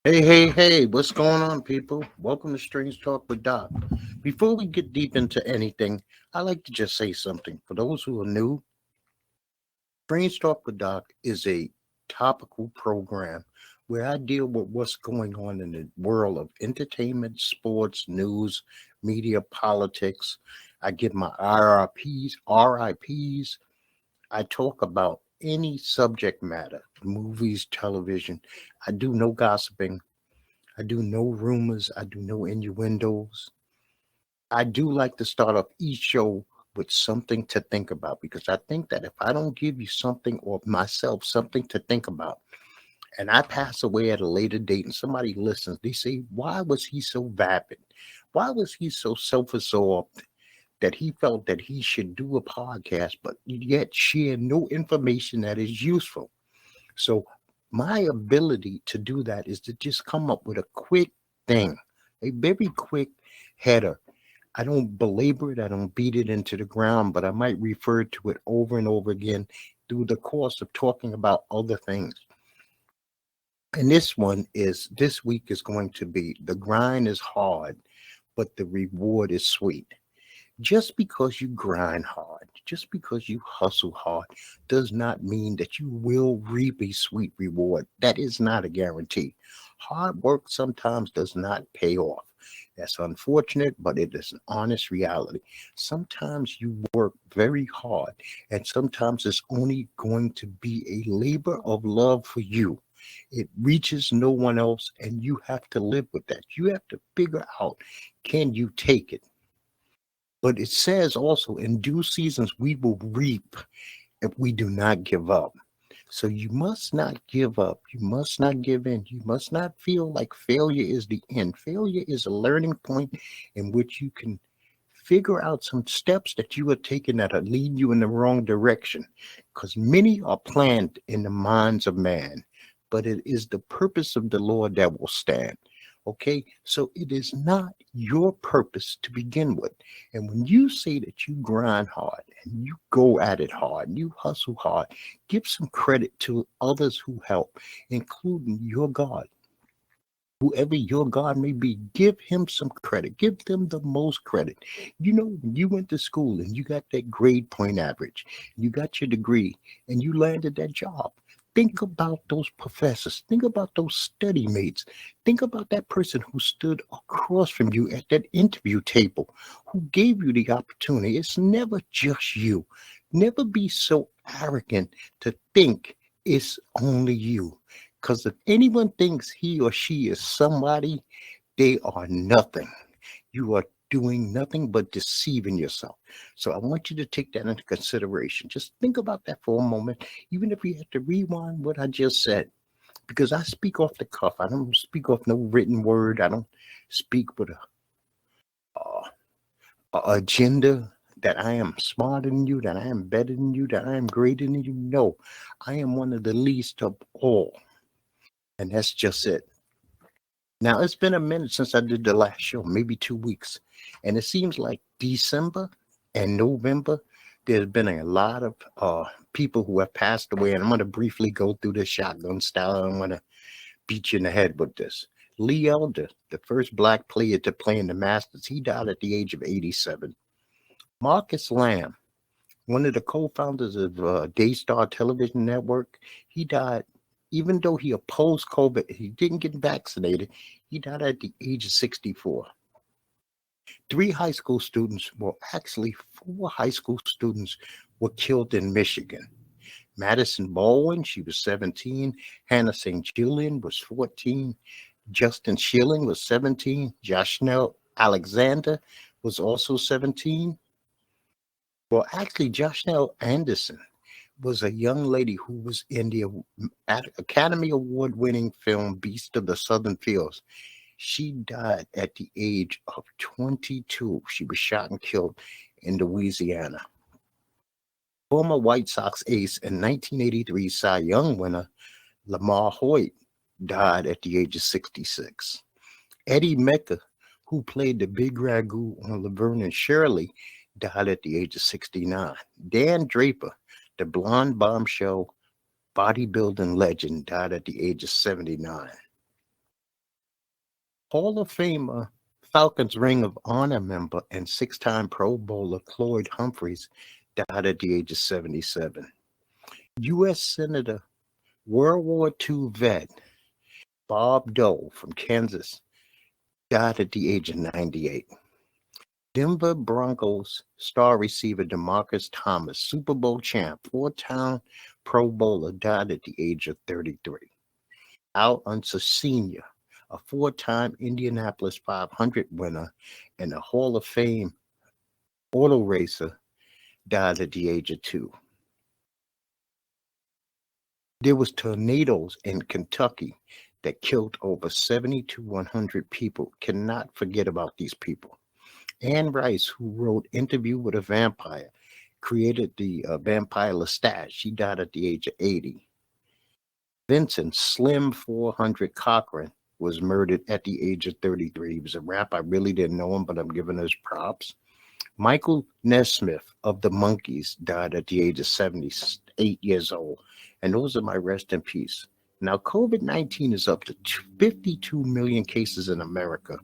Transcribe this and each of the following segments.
Hey, what's going on, people? Welcome to Strange Talk with Doc. Before we get deep into anything, I like to just say something. For those who are new, Strange Talk with Doc is a topical program where I deal with what's going on in the world of entertainment, sports, news, media, politics. I give my RIPs. I talk about any subject matter, movies, television. I do no gossiping. I do no rumors. I do no innuendos. I do like to start off each show with something to think about because I think that if I don't give you something or myself something to think about, and I pass away at a later date and somebody listens, they say, why was he so vapid? Why was he so self absorbed that he felt that he should do a podcast, but yet share no information that is useful? So my ability to do that is to just come up with a quick thing, a very quick header. I don't belabor it, I don't beat it into the ground, but I might refer to it over and over again through the course of talking about other things. And this week is going to be the grind is hard, but the reward is sweet. Just because you grind hard, just because you hustle hard, does not mean that you will reap a sweet reward. That is not a guarantee. Hard work sometimes does not pay off. That's unfortunate, but it is an honest reality. Sometimes you work very hard, and sometimes it's only going to be a labor of love for you. It reaches no one else, and you have to live with that. You have to figure out, can you take it? But it says also, in due seasons, we will reap if we do not give up. So you must not give up. You must not give in. You must not feel like failure is the end. Failure is a learning point in which you can figure out some steps that you are taking that are leading you in the wrong direction. Because many are planned in the minds of man, but it is the purpose of the Lord that will stand. Okay, so it is not your purpose to begin with. And when you say that you grind hard and you go at it hard, you hustle hard, give some credit to others who help, including your God. Whoever your God may be, give him some credit. Give them the most credit. You know, when you went to school and you got that grade point average, you got your degree, and you landed that job. Think about those professors. Think about those study mates. Think about that person who stood across from you at that interview table, who gave you the opportunity. It's never just you. Never be so arrogant to think it's only you. Because if anyone thinks he or she is somebody, they are nothing. You are doing nothing but deceiving yourself. So I want you to take that into consideration. Just think about that for a moment, even if you have to rewind what I just said, because I speak off the cuff. I don't speak off no written word. I don't speak with uh, a agenda that I am smarter than you, that I am better than you, that I am greater than you. No, I am one of the least of all. And that's just it. Now, it's been a minute since I did the last show, maybe 2 weeks. And it seems like December and November, there's been a lot of people who have passed away. And I'm going to briefly go through this shotgun style. I'm going to beat you in the head with this. Lee Elder, the first black player to play in the Masters, he died at the age of 87. Marcus Lamb, one of the co-founders of Daystar Television Network, he died. Even though he opposed COVID, he didn't get vaccinated. He died at the age of 64. Three high school students, well, actually, four high school students were killed in Michigan. Madison Baldwin, she was 17. Hannah St. Julian was 14. Justin Schilling was 17. Joshnell Alexander was also 17. Well, actually, Joshnell Anderson was a young lady who was in the Academy Award winning film Beast of the Southern Fields. She died at the age of 22. She was shot and killed in Louisiana. Former White Sox ace and 1983 Cy Young winner Lamar Hoyt died at the age of 66. Eddie Mecca, who played the Big Ragu on Laverne and Shirley, died at the age of 69. Dan Draper, the blonde bombshell bodybuilding legend, died at the age of 79. Hall of Famer, Falcons Ring of Honor member, and six-time Pro Bowler Cloyd Humphreys died at the age of 77. U.S. Senator, World War II vet Bob Dole from Kansas died at the age of 98. Denver Broncos star receiver DeMarcus Thomas, Super Bowl champ, four-time Pro Bowler, died at the age of 33. Al Unser Sr., a four-time Indianapolis 500 winner and a Hall of Fame auto racer, died at the age of 2. There was tornadoes in Kentucky that killed over 70 to 100 people. Cannot forget about these people. Anne Rice, who wrote Interview with a Vampire, created the vampire Lestat. She died at the age of 80. Vincent Slim 400 Cochran was murdered at the age of 33. He was a rapper. I really didn't know him, but I'm giving his props. Michael Nesmith of the Monkees died at the age of 78 years old. And those are my rest in peace. Now, COVID-19 is up to 52 million cases in America.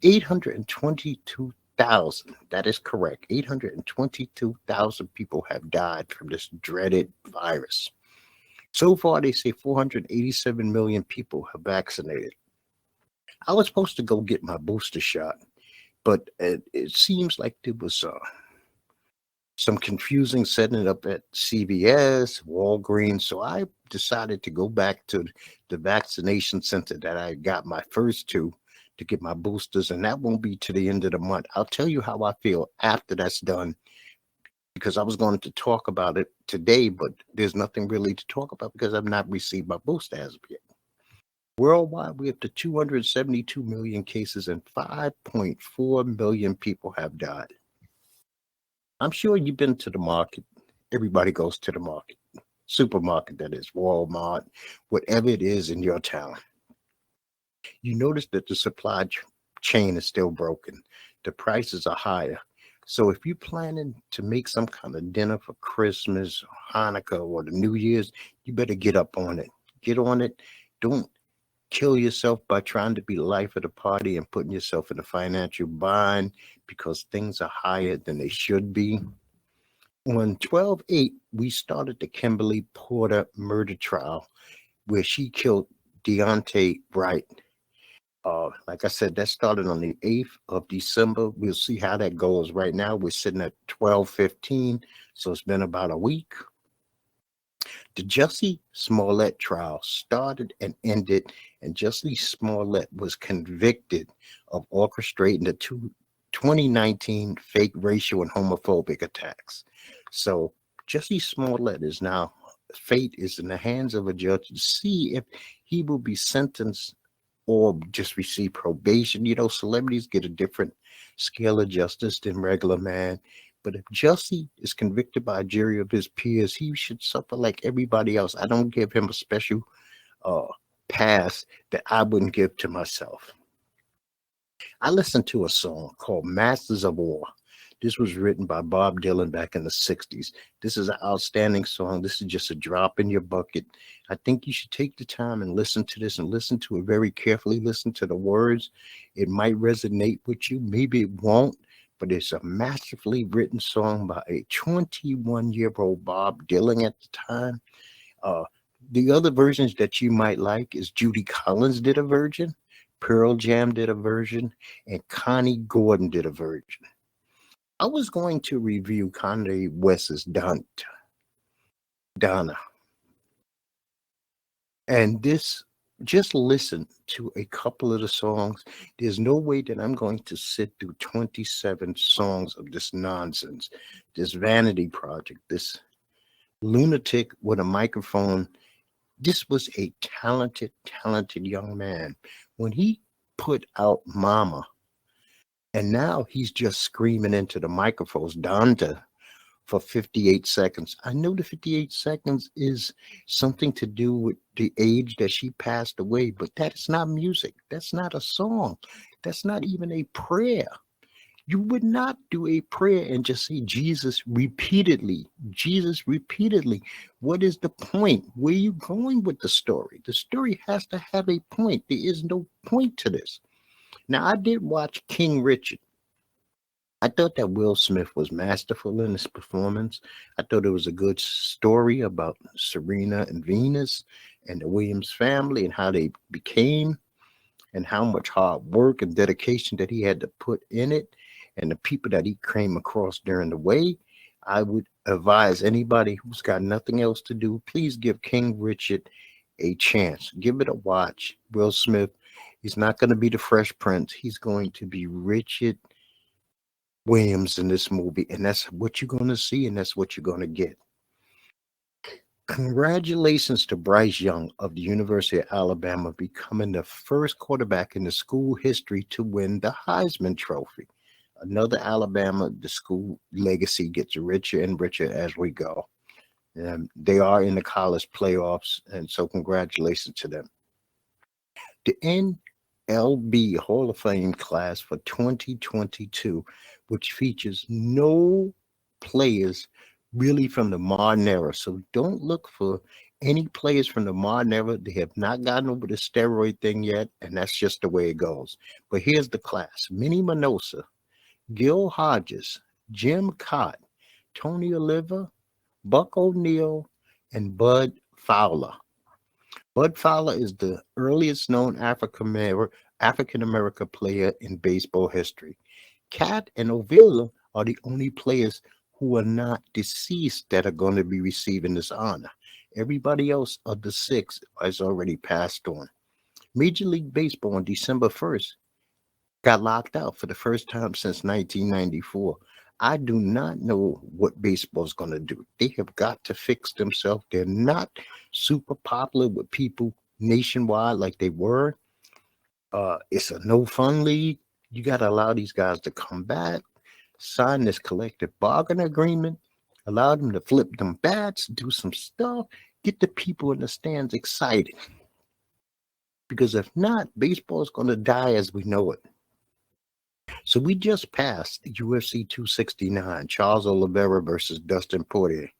822,000, that is correct, 822,000 people have died from this dreaded virus. So far, they say 487 million people have vaccinated. I was supposed to go get my booster shot, but it seems like there was some confusing setting it up at CVS, Walgreens, so I decided to go back to the vaccination center that I got my first two to get my boosters, and that won't be to the end of the month. I'll tell you how I feel after that's done, because I was going to talk about it today, but there's nothing really to talk about because I've not received my booster as of yet. Worldwide, we're up to 272 million cases and 5.4 million people have died. I'm sure you've been to the market. Everybody goes to the market. Supermarket, that is, Walmart, whatever it is in your town. You notice that the supply chain is still broken. The prices are higher. So if you're planning to make some kind of dinner for Christmas, or Hanukkah, or the New Year's, you better get up on it. Get on it. Don't kill yourself by trying to be the life of the party and putting yourself in a financial bind because things are higher than they should be. On 12/8, we started the Kimberly Porter murder trial where she killed Deontay Wright. Like I said, that started on the 8th of December. We'll see how that goes. Right now, we're sitting at 12/15, so it's been about a week. The Jussie Smollett trial started and ended, and Jussie Smollett was convicted of orchestrating the 2019 fake racial and homophobic attacks. So Jussie Smollett is now, fate is in the hands of a judge to see if he will be sentenced or just receive probation. You know, celebrities get a different scale of justice than regular man. But if Jussie is convicted by a jury of his peers, he should suffer like everybody else. I don't give him a special pass that I wouldn't give to myself. I listened to a song called Masters of War. This was written by Bob Dylan back in the 60s. This is an outstanding song. This is just a drop in your bucket. I think you should take the time and listen to this and listen to it very carefully. Listen to the words. It might resonate with you. Maybe it won't, but it's a masterfully written song by a 21-year-old Bob Dylan at the time. The other versions that you might like is Judy Collins did a version, Pearl Jam did a version, and Connie Gordon did a version. I was going to review Kanye West's Donda. And this, just listen to a couple of the songs. There's no way that I'm going to sit through 27 songs of this nonsense, this vanity project, this lunatic with a microphone. This was a talented young man. When he put out Mama, and now he's just screaming into the microphones, Donda, for 58 seconds. I know the 58 seconds is something to do with the age that she passed away, but that is not music. That's not a song. That's not even a prayer. You would not do a prayer and just say Jesus repeatedly. Jesus repeatedly. What is the point? Where are you going with the story? The story has to have a point. There is no point to this. Now, I did watch King Richard. I thought that Will Smith was masterful in his performance. I thought it was a good story about Serena and Venus and the Williams family and how they became and how much hard work and dedication that he had to put in it and the people that he came across during the way. I would advise anybody who's got nothing else to do, please give King Richard a chance. Give it a watch. Will Smith, he's not going to be the Fresh Prince. He's going to be Richard Williams in this movie, and that's what you're going to see, and that's what you're going to get. Congratulations to Bryce Young of the University of Alabama becoming the first quarterback in the school history to win the Heisman Trophy. Another Alabama, the school legacy gets richer and richer as we go. They are in the college playoffs, and so congratulations to them. The NLB Hall of Fame class for 2022, which features no players really from the modern era. So don't look for any players from the modern era. They have not gotten over the steroid thing yet, and that's just the way it goes. But here's the class. Minnie Minosa, Gil Hodges, Jim Cott, Tony Oliver, Buck O'Neill, and Bud Fowler. Bud Fowler is the earliest known African-American player in baseball history. Cat and Ovila are the only players who are not deceased that are going to be receiving this honor. Everybody else of the six has already passed on. Major League Baseball on December 1st got locked out for the first time since 1994. I do not know what baseball is going to do. They have got to fix themselves. They're not super popular with people nationwide like they were. It's a no fun league. You got to allow these guys to come back, sign this collective bargaining agreement, allow them to flip them bats, do some stuff, get the people in the stands excited. Because if not, baseball is going to die as we know it. So we just passed UFC 269, Charles Oliveira versus Dustin Poirier.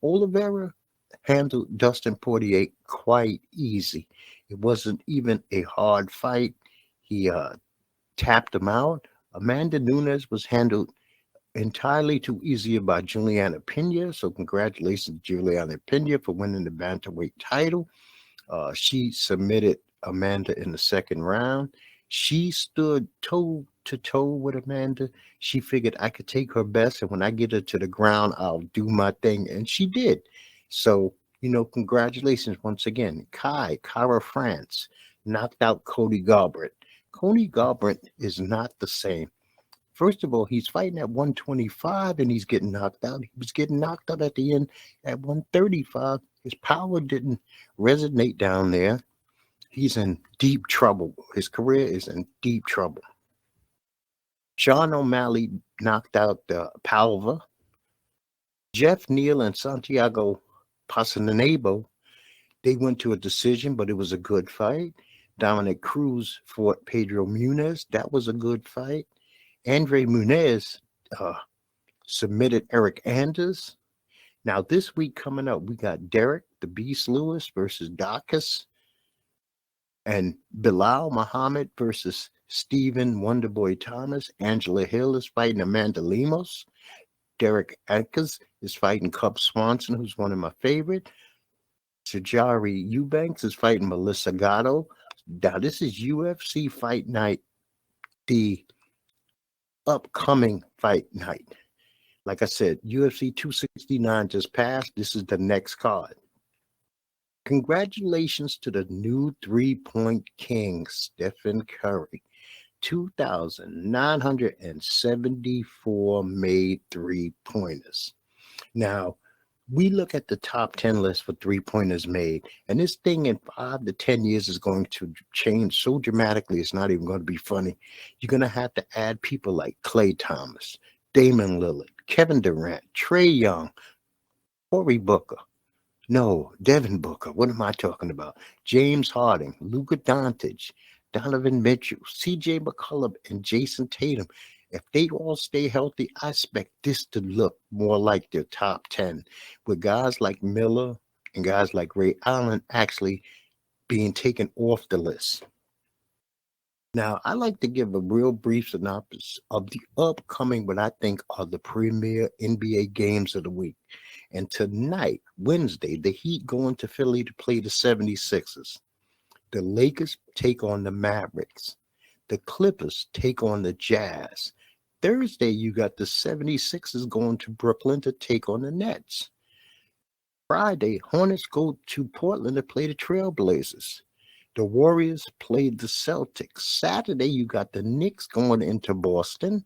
Oliveira handled Dustin Poirier quite easy. It wasn't even a hard fight. He tapped him out. Amanda Nunes was handled entirely too easy by Juliana Pena. So congratulations, Juliana Pena, for winning the bantamweight title. She submitted Amanda in the second round. She stood toe to toe with Amanda. She figured I could take her best, and when I get her to the ground, I'll do my thing. And she did. So, congratulations once again. Kara France knocked out Cody Garbrandt. Cody Garbrandt is not the same. First of all, he's fighting at 125 and he's getting knocked out. He was getting knocked out at the end at 135. His power didn't resonate down there. He's in deep trouble. His career is in deep trouble. Sean O'Malley knocked out Palva. Jeff Neal and Santiago Pasananebo, they went to a decision, but it was a good fight. Dominic Cruz fought Pedro Munez. That was a good fight. Andre Munez submitted Eric Anders. Now, this week coming up, we got Derek the Beast Lewis versus Dacus, and Bilal Muhammad versus Stephen Wonderboy Thomas. Angela Hill is fighting Amanda Lemos. Derek Atkins is fighting Cub Swanson, who's one of my favorite. Sajari Eubanks is fighting Melissa Gatto. Now, this is UFC Fight Night, the upcoming fight night. Like I said, UFC 269 just passed. This is the next card. Congratulations to the new three-point king, Stephen Curry. 2,974 made three-pointers. Now, we look at the top 10 list for three-pointers made, and this thing in 5 to 10 years is going to change so dramatically, it's not even going to be funny. You're going to have to add people like Klay Thomas, Damon Lillard, Kevin Durant, Trae Young, Cory Booker. No, Devin Booker. What am I talking about? James Harden, Luka Doncic, Donovan Mitchell, CJ McCollum, and Jason Tatum. If they all stay healthy, I expect this to look more like their top 10, with guys like Miller and guys like Ray Allen actually being taken off the list. Now, I like to give a real brief synopsis of the upcoming, what I think are the premier NBA games of the week. And tonight, Wednesday, the Heat going to Philly to play the 76ers. The Lakers take on the Mavericks. The Clippers take on the Jazz. Thursday, you got the 76ers going to Brooklyn to take on the Nets. Friday, Hornets go to Portland to play the Trailblazers. The Warriors played the Celtics. Saturday, you got the Knicks going into Boston.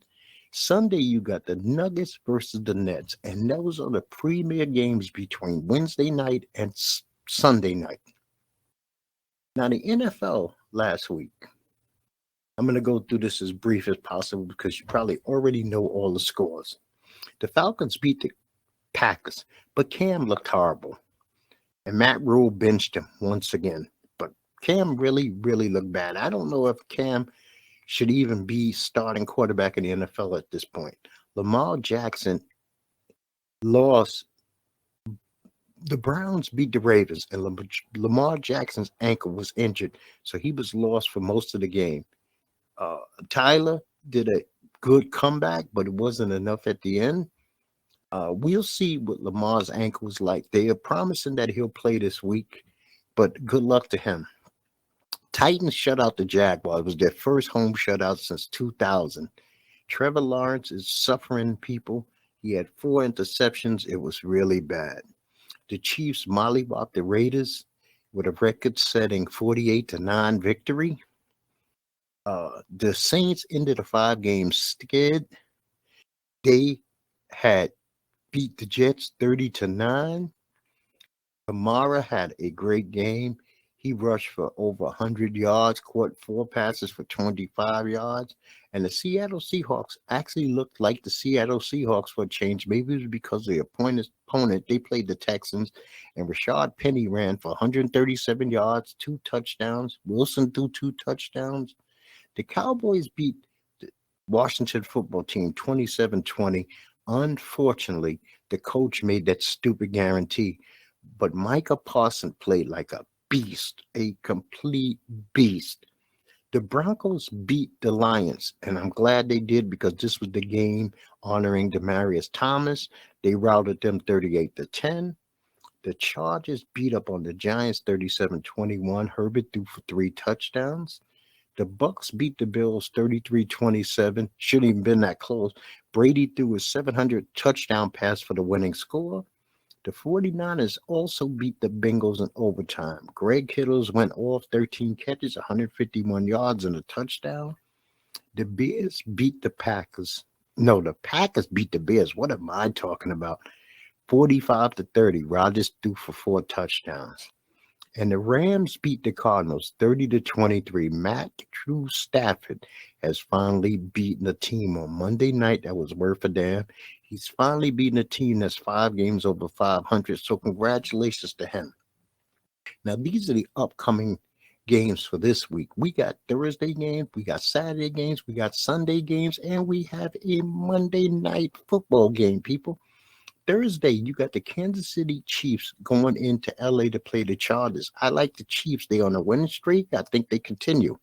Sunday, you got the Nuggets versus the Nets. And those are the premier games between Wednesday night and Sunday night. Now, the NFL last week, I'm going to go through this as brief as possible because you probably already know all the scores. The Falcons beat the Packers, but Cam looked horrible. And Matt Rule benched him once again. But Cam really looked bad. I don't know if Cam should even be starting quarterback in the NFL at this point. Lamar Jackson lost. The Browns beat the Ravens, and Lamar Jackson's ankle was injured, so he was lost for most of the game. Tyler did a good comeback, but it wasn't enough at the end. We'll see what Lamar's ankle is like. They are promising that he'll play this week, but good luck to him. Titans shut out the Jaguars. It was their first home shutout since 2000. Trevor Lawrence is suffering people. He had 4 interceptions. It was really bad. The Chiefs mollywopped the Raiders with a record-setting 48-9 victory. The Saints ended a 5-game skid. They had beat the Jets 30-9. Kamara had a great game. He rushed for over 100 yards, caught 4 passes for 25 yards. And the Seattle Seahawks actually looked like the Seattle Seahawks for a change. Maybe it was because of the opponent. They played the Texans. And Rashad Penny ran for 137 yards, 2 touchdowns. Wilson threw 2 touchdowns. The Cowboys beat the Washington football team 27-20. Unfortunately, the coach made that stupid guarantee. But Micah Parsons played like a beast, a complete beast. The Broncos beat the Lions, and I'm glad they did because this was the game honoring Demaryius Thomas. They routed them 38-10. The Chargers beat up on the Giants 37-21. Herbert threw for 3 touchdowns. The Bucks beat the Bills 33-27. Shouldn't even been that close. Brady threw a 700 touchdown pass for the winning score. The 49ers also beat the Bengals in overtime. Greg Kittles went off 13 catches, 151 yards, and a touchdown. The Bears beat the Packers. No, the Packers beat the Bears. What am I talking about? 45-30. Rodgers threw for 4 touchdowns. And the Rams beat the Cardinals 30-23. Matthew Stafford has finally beaten a team on Monday night that was worth a damn. He's finally beaten a team that's 5 games over 500. So congratulations to him. Now, these are the upcoming games for this week. We got Thursday games, we got Saturday games, we got Sunday games, and we have a Monday night football game, people. Thursday, you got the Kansas City Chiefs going into LA to play the Chargers. I like the Chiefs. They're on a winning streak. I think they continue.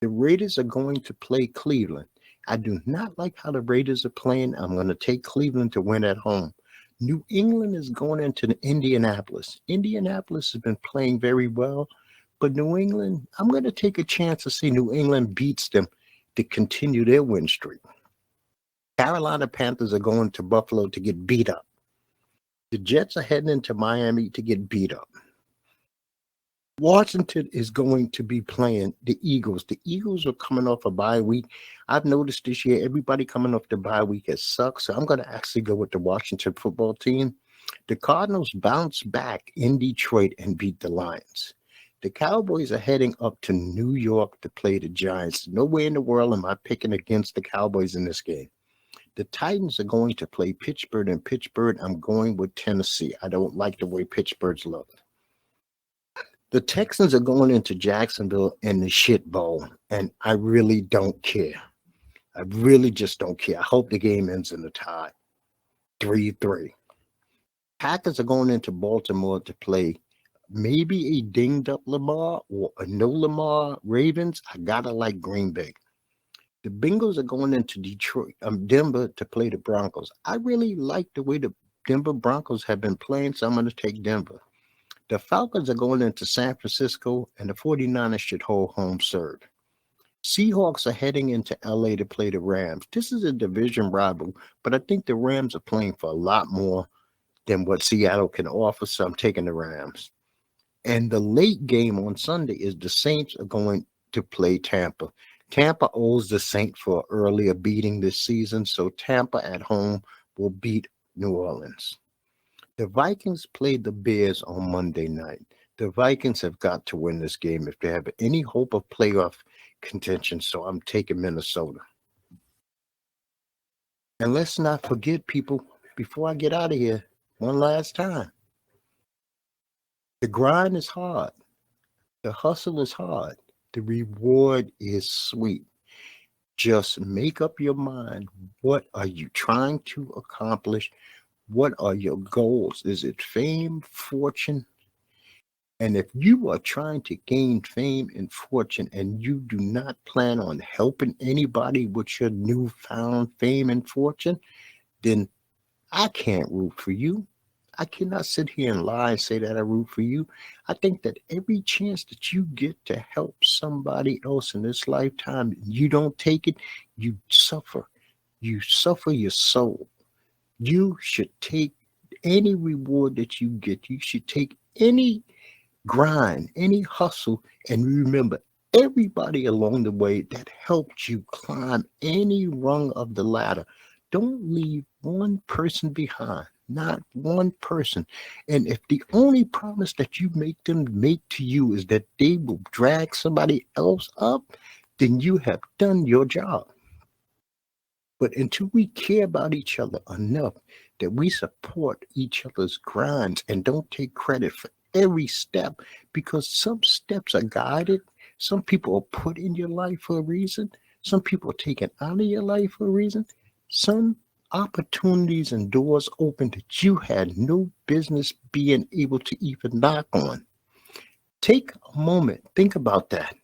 The Raiders are going to play Cleveland. I do not like how the Raiders are playing. I'm going to take Cleveland to win at home. New England is going into Indianapolis. Indianapolis has been playing very well, but New England, I'm going to take a chance to see New England beats them to continue their win streak. Carolina Panthers are going to Buffalo to get beat up. The Jets are heading into Miami to get beat up. Washington is going to be playing the Eagles. The Eagles are coming off a bye week. I've noticed this year, everybody coming off the bye week has sucked. So I'm going to actually go with the Washington football team. The Cardinals bounced back in Detroit and beat the Lions. The Cowboys are heading up to New York to play the Giants. Nowhere in the world am I picking against the Cowboys in this game. The Titans are going to play Pittsburgh. And Pittsburgh, I'm going with Tennessee. I don't like the way Pittsburgh's look. The Texans are going into Jacksonville in the shit bowl, and I really don't care. I really just don't care. I hope the game ends in a tie, 3-3. Packers are going into Baltimore to play maybe a dinged up Lamar or a no Lamar Ravens. I gotta like Green Bay. The Bengals are going into Denver to play the Broncos. I really like the way the Denver Broncos have been playing, so I'm going to take Denver. The Falcons are going into San Francisco, and the 49ers should hold home serve. Seahawks are heading into LA to play the Rams. This is a division rival, but I think the Rams are playing for a lot more than what Seattle can offer, so I'm taking the Rams. And the late game on Sunday is the Saints are going to play Tampa. Tampa owes the Saints for an earlier beating this season, so Tampa at home will beat New Orleans. The Vikings played the Bears on Monday night. The Vikings have got to win this game if they have any hope of playoff contention, so I'm taking Minnesota. And let's not forget, people, before I get out of here, one last time. The grind is hard. The hustle is hard. The reward is sweet. Just make up your mind. What are you trying to accomplish? What are your goals? Is it fame, fortune? And if you are trying to gain fame and fortune and you do not plan on helping anybody with your newfound fame and fortune, then I can't root for you. I cannot sit here and lie and say that I root for you. I think that every chance that you get to help somebody else in this lifetime, you don't take it, you suffer. You suffer your soul. You should take any reward that you get. You should take any grind, any hustle, and remember everybody along the way that helped you climb any rung of the ladder. Don't leave one person behind. Not one person. And if the only promise that you make them make to you is that they will drag somebody else up, then you have done your job. But until we care about each other enough that we support each other's grinds and don't take credit for every step, because some steps are guided, some people are put in your life for a reason, some people are taken out of your life for a reason, some opportunities and doors open that you had no business being able to even knock on. Take a moment, think about that.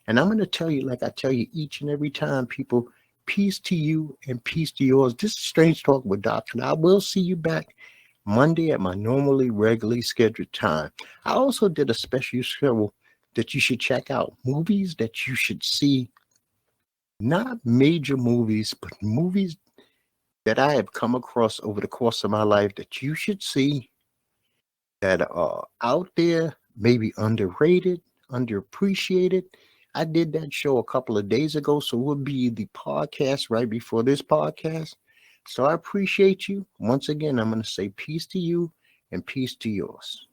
And I'm going to tell you, like I tell you each and every time, people, peace to you and peace to yours. This is Strange Talk with Doctor. I will see you back Monday at my regularly scheduled time. I also did a special show that you should check out. Movies that you should see. Not major movies, but movies that I have come across over the course of my life that you should see, that are out there, maybe underrated, underappreciated. I did that show a couple of days ago, so it will be the podcast right before this podcast. So I appreciate you. Once again, I'm going to say peace to you and peace to yours.